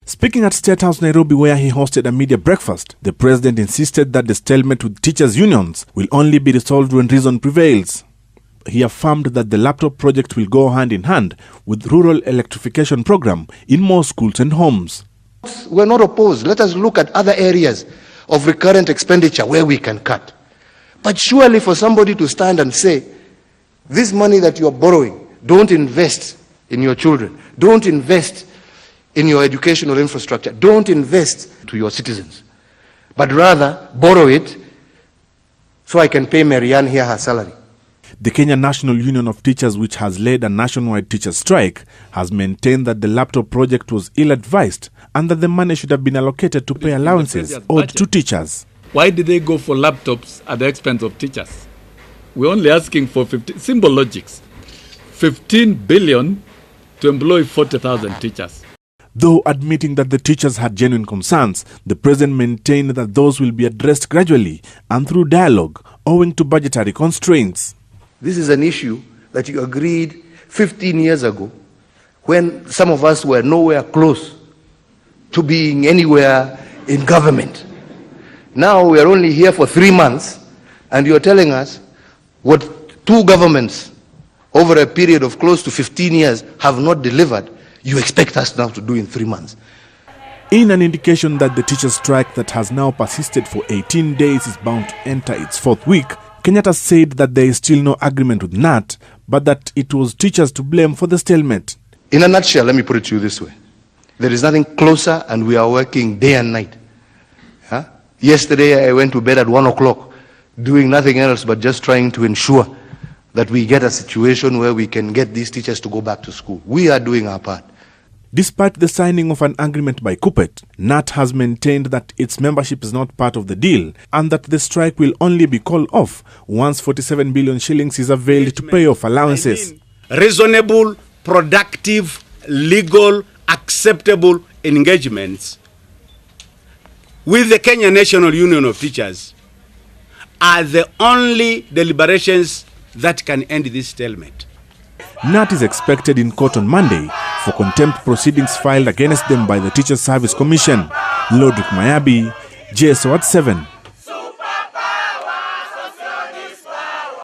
Speaking at State House, Nairobi, where he hosted a media breakfast, the president insisted that the stalemate with teachers' unions will only be resolved when reason prevails. He affirmed that the laptop project will go hand in hand with rural electrification program in more schools and homes. We're not opposed. Let us look at other areas of recurrent expenditure where we can cut. But surely for somebody to stand and say, this money that you're borrowing, don't invest in your children, don't invest in your educational infrastructure, don't invest to your citizens, but rather borrow it so I can pay Marianne here her salary. The Kenyan National Union of Teachers, which has led a nationwide teacher strike, has maintained that the laptop project was ill-advised and that the money should have been allocated to pay allowances owed to teachers. Why did they go for laptops at the expense of teachers? We're only asking for simple logics. 15 billion to employ 40,000 teachers. Though admitting that the teachers had genuine concerns, the president maintained that those will be addressed gradually and through dialogue, owing to budgetary constraints. This is an issue that you agreed 15 years ago when some of us were nowhere close to being anywhere in government. Now we are only here for 3 months and you're telling us what 2 governments over a period of close to 15 years have not delivered. You expect us now to do in 3 months. In an indication that the teachers' strike that has now persisted for 18 days is bound to enter its 4th week, Kenyatta said that there is still no agreement with Knut, but that it was teachers to blame for the stalemate. In a nutshell, let me put it to you this way. There is nothing closer and we are working day and night. Yesterday I went to bed at 1 o'clock doing nothing else but just trying to ensure that we get a situation where we can get these teachers to go back to school. We are doing our part. Despite the signing of an agreement by Kupet, Knut has maintained that its membership is not part of the deal and that the strike will only be called off once 47 billion shillings is availed to pay off allowances. Reasonable, productive, legal, acceptable engagements with the Kenya National Union of Teachers are the only deliberations that can end this stalemate. Knut is expected in court on Monday for contempt proceedings filed against them by the Teachers Service Commission. Lordrick Mayabi, JSO at 7.